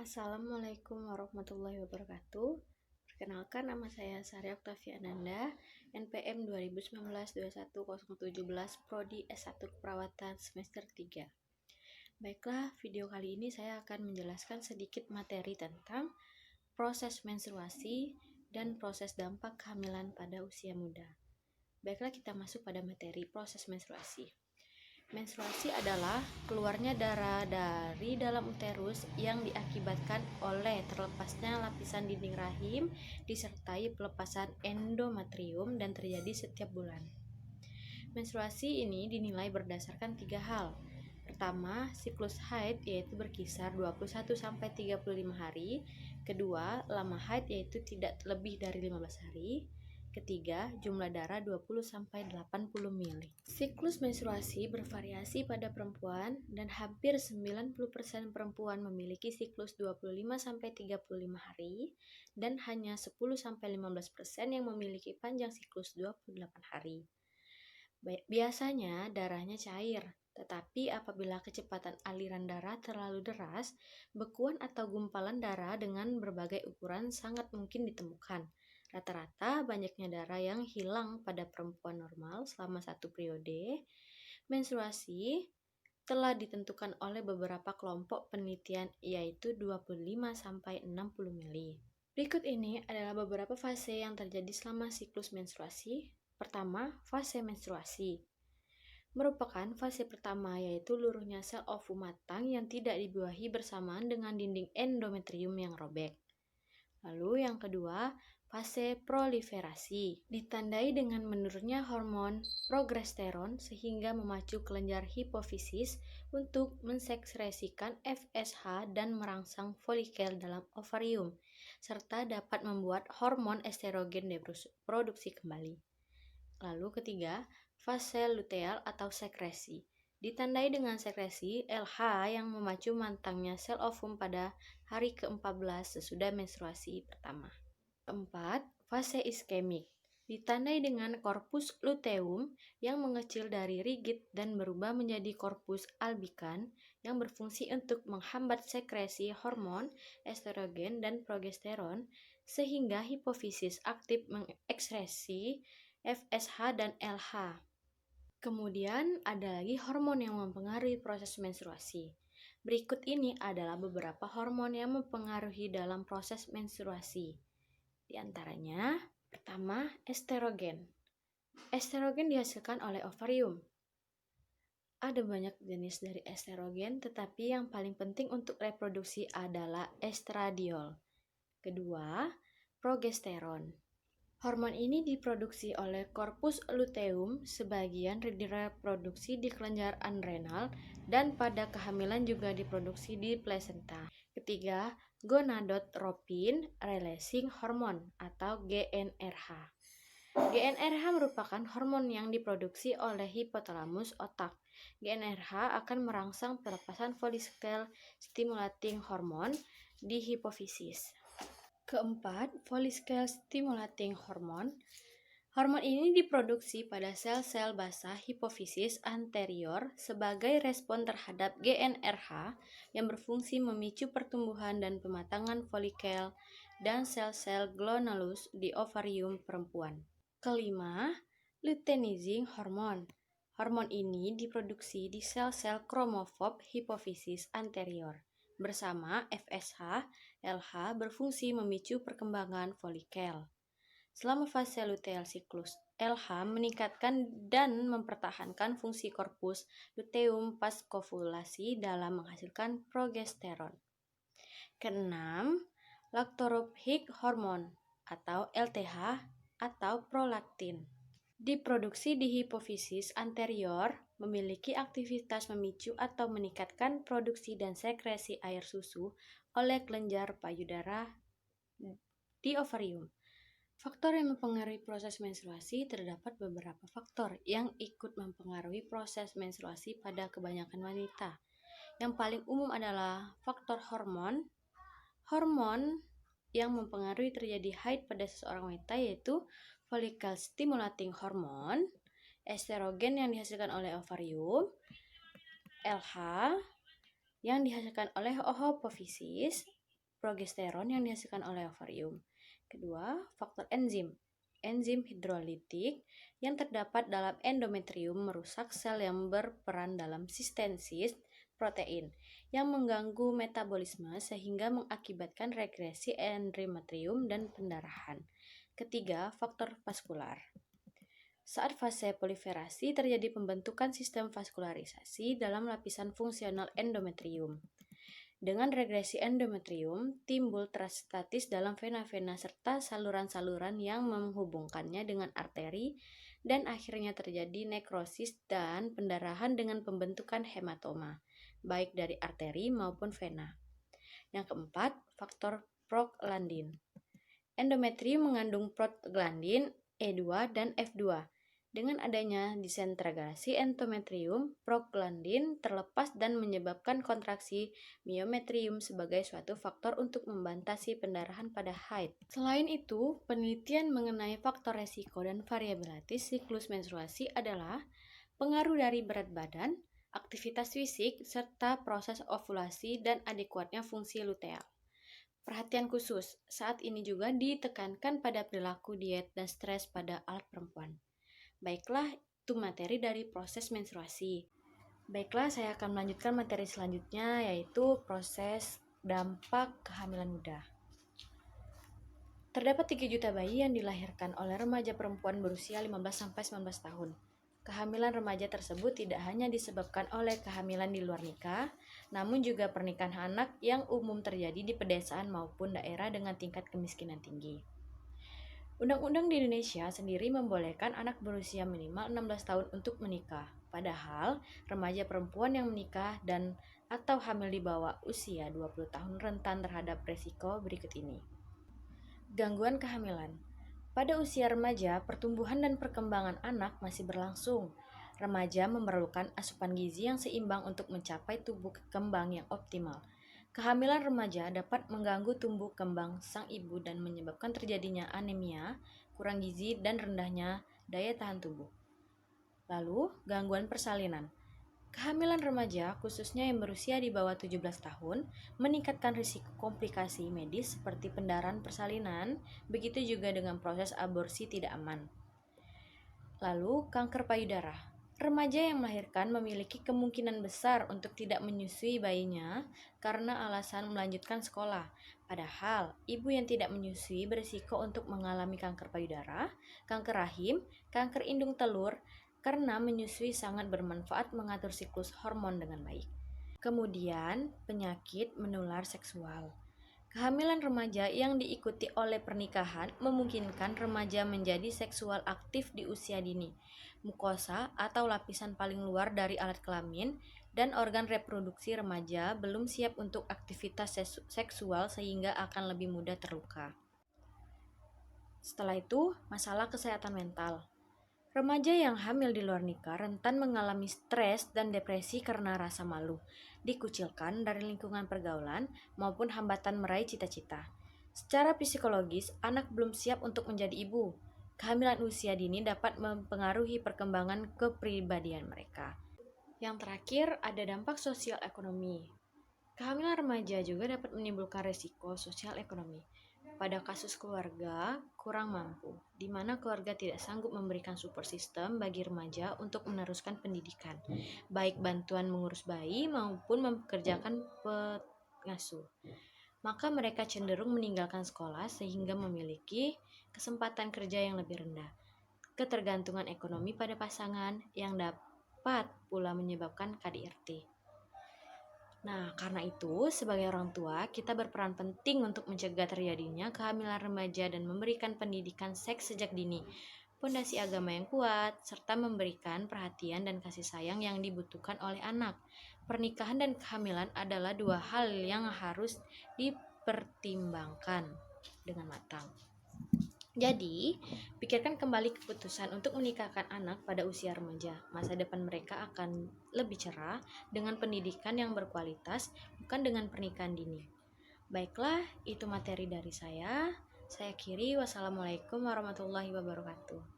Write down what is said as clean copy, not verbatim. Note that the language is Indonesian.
Assalamualaikum warahmatullahi wabarakatuh. Perkenalkan, nama saya Sari Oktavia Ananda, NPM 2019-21017, Prodi S1 Keperawatan semester 3. Baiklah, video kali ini saya akan menjelaskan sedikit materi tentang proses menstruasi dan proses dampak kehamilan pada usia muda. Baiklah, kita masuk pada materi proses menstruasi. Menstruasi adalah keluarnya darah dari dalam uterus yang diakibatkan oleh terlepasnya lapisan dinding rahim disertai pelepasan endometrium dan terjadi setiap bulan. Menstruasi ini dinilai berdasarkan 3 hal. Pertama, siklus haid yaitu berkisar 21-35 hari. Kedua, lama haid yaitu tidak lebih dari 15 hari. Ketiga, jumlah darah 20-80 ml. Siklus menstruasi bervariasi pada perempuan dan hampir 90% perempuan memiliki siklus 25-35 hari dan hanya 10-15% yang memiliki panjang siklus 28 hari. Biasanya darahnya cair, tetapi apabila kecepatan aliran darah terlalu deras, bekuan atau gumpalan darah dengan berbagai ukuran sangat mungkin ditemukan. Rata-rata banyaknya darah yang hilang pada perempuan normal selama satu periode menstruasi telah ditentukan oleh beberapa kelompok penelitian, yaitu 25-60 ml. Berikut ini adalah beberapa fase yang terjadi selama siklus menstruasi. Pertama, fase menstruasi merupakan fase pertama, yaitu luruhnya sel ovum matang yang tidak dibuahi bersamaan dengan dinding endometrium yang robek. Lalu yang kedua, fase proliferasi ditandai dengan menurunnya hormon progesteron sehingga memacu kelenjar hipofisis untuk mensekresikan FSH dan merangsang folikel dalam ovarium, serta dapat membuat hormon estrogen diproduksi kembali. Lalu ketiga, fase luteal atau sekresi ditandai dengan sekresi LH yang memacu matangnya sel ovum pada hari ke-14 sesudah menstruasi pertama. Keempat, fase iskemik ditandai dengan korpus luteum yang mengecil dari rigid dan berubah menjadi korpus albikan yang berfungsi untuk menghambat sekresi hormon estrogen dan progesteron sehingga hipofisis aktif mengekskresi FSH dan LH. Kemudian ada lagi hormon yang mempengaruhi proses menstruasi. Berikut ini adalah beberapa hormon yang mempengaruhi dalam proses menstruasi. Di antaranya, pertama, estrogen. Estrogen dihasilkan oleh ovarium. Ada banyak jenis dari estrogen, tetapi yang paling penting untuk reproduksi adalah estradiol. Kedua, progesteron. Hormon ini diproduksi oleh korpus luteum, sebagian direproduksi di kelenjar adrenal, dan pada kehamilan juga diproduksi di plasenta. Ketiga, gonadotropin releasing hormone atau GnRH. GnRH merupakan hormon yang diproduksi oleh hipotalamus otak. GnRH akan merangsang pelepasan folikel stimulating hormone di hipofisis. Keempat, folikel stimulating hormone. Hormon ini diproduksi pada sel-sel basah hipofisis anterior sebagai respon terhadap GnRH yang berfungsi memicu pertumbuhan dan pematangan folikel dan sel-sel glanulus di ovarium perempuan. Kelima, luteinizing hormone. Hormon ini diproduksi di sel-sel kromofob hipofisis anterior. Bersama FSH, LH berfungsi memicu perkembangan folikel. Selama fase luteal siklus, LH meningkatkan dan mempertahankan fungsi korpus luteum pas kovulasi dalam menghasilkan progesteron. Keenam, lactorophic hormone atau LTH atau prolaktin. Diproduksi di hipofisis anterior, memiliki aktivitas memicu atau meningkatkan produksi dan sekresi air susu oleh kelenjar payudara di ovarium. Faktor yang mempengaruhi proses menstruasi terdapat beberapa faktor yang ikut mempengaruhi proses menstruasi pada kebanyakan wanita. Yang paling umum adalah faktor hormon. Hormon yang mempengaruhi terjadi haid pada seseorang wanita yaitu follicle stimulating hormone, estrogen yang dihasilkan oleh ovarium, LH yang dihasilkan oleh hipofisis, progesteron yang dihasilkan oleh ovarium. Kedua, faktor enzim hidrolitik yang terdapat dalam endometrium merusak sel yang berperan dalam sintesis protein yang mengganggu metabolisme sehingga mengakibatkan regresi endometrium dan pendarahan. Ketiga, faktor vaskular. Saat fase proliferasi terjadi pembentukan sistem vaskularisasi dalam lapisan fungsional endometrium. Dengan regresi endometrium, timbul terstatis dalam vena-vena serta saluran-saluran yang menghubungkannya dengan arteri dan akhirnya terjadi nekrosis dan pendarahan dengan pembentukan hematoma, baik dari arteri maupun vena. Yang keempat, faktor proglandin. Endometrium mengandung prostaglandin E2 dan F2. Dengan adanya disintegrasi endometrium, proglandin terlepas dan menyebabkan kontraksi miometrium sebagai suatu faktor untuk membatasi pendarahan pada haid. Selain itu, penelitian mengenai faktor resiko dan variabilitas siklus menstruasi adalah pengaruh dari berat badan, aktivitas fisik, serta proses ovulasi dan adekuatnya fungsi luteal. Perhatian khusus saat ini juga ditekankan pada perilaku diet dan stres pada alat perempuan. Baiklah, itu materi dari proses menstruasi. Baiklah, saya akan melanjutkan materi selanjutnya, yaitu proses dampak kehamilan muda. Terdapat 3 juta bayi yang dilahirkan oleh remaja perempuan berusia 15-19 tahun. Kehamilan remaja tersebut tidak hanya disebabkan oleh kehamilan di luar nikah, namun juga pernikahan anak yang umum terjadi di pedesaan maupun daerah dengan tingkat kemiskinan tinggi. Undang-undang di Indonesia sendiri membolehkan anak berusia minimal 16 tahun untuk menikah. Padahal, remaja perempuan yang menikah dan atau hamil di bawah usia 20 tahun rentan terhadap resiko berikut ini. Gangguan kehamilan. Pada usia remaja, pertumbuhan dan perkembangan anak masih berlangsung. Remaja memerlukan asupan gizi yang seimbang untuk mencapai tumbuh kembang yang optimal. Kehamilan remaja dapat mengganggu tumbuh kembang sang ibu dan menyebabkan terjadinya anemia, kurang gizi, dan rendahnya daya tahan tubuh. Lalu, gangguan persalinan. Kehamilan remaja, khususnya yang berusia di bawah 17 tahun, meningkatkan risiko komplikasi medis seperti pendarahan persalinan, begitu juga dengan proses aborsi tidak aman. Lalu, kanker payudara. Remaja yang melahirkan memiliki kemungkinan besar untuk tidak menyusui bayinya karena alasan melanjutkan sekolah. Padahal, ibu yang tidak menyusui berisiko untuk mengalami kanker payudara, kanker rahim, kanker indung telur, karena menyusui sangat bermanfaat mengatur siklus hormon dengan baik. Kemudian, penyakit menular seksual. Kehamilan remaja yang diikuti oleh pernikahan memungkinkan remaja menjadi seksual aktif di usia dini. Mukosa atau lapisan paling luar dari alat kelamin dan organ reproduksi remaja belum siap untuk aktivitas seksual sehingga akan lebih mudah terluka. Setelah itu, masalah kesehatan mental. Remaja yang hamil di luar nikah rentan mengalami stres dan depresi karena rasa malu, dikucilkan dari lingkungan pergaulan, maupun hambatan meraih cita-cita. Secara psikologis, anak belum siap untuk menjadi ibu. Kehamilan usia dini dapat mempengaruhi perkembangan kepribadian mereka. Yang terakhir, ada dampak sosial ekonomi. Kehamilan remaja juga dapat menimbulkan resiko sosial ekonomi. Pada kasus keluarga kurang mampu, di mana keluarga tidak sanggup memberikan support system bagi remaja untuk meneruskan pendidikan, baik bantuan mengurus bayi maupun mempekerjakan pengasuh. Maka mereka cenderung meninggalkan sekolah sehingga memiliki kesempatan kerja yang lebih rendah. Ketergantungan ekonomi pada pasangan yang dapat pula menyebabkan KDRT. Nah, karena itu, sebagai orang tua, kita berperan penting untuk mencegah terjadinya kehamilan remaja dan memberikan pendidikan seks sejak dini, pondasi agama yang kuat, serta memberikan perhatian dan kasih sayang yang dibutuhkan oleh anak. Pernikahan dan kehamilan adalah dua hal yang harus dipertimbangkan dengan matang. Jadi, pikirkan kembali keputusan untuk menikahkan anak pada usia remaja. Masa depan mereka akan lebih cerah dengan pendidikan yang berkualitas, bukan dengan pernikahan dini. Baiklah, itu materi dari saya. Saya akhiri. Wassalamualaikum warahmatullahi wabarakatuh.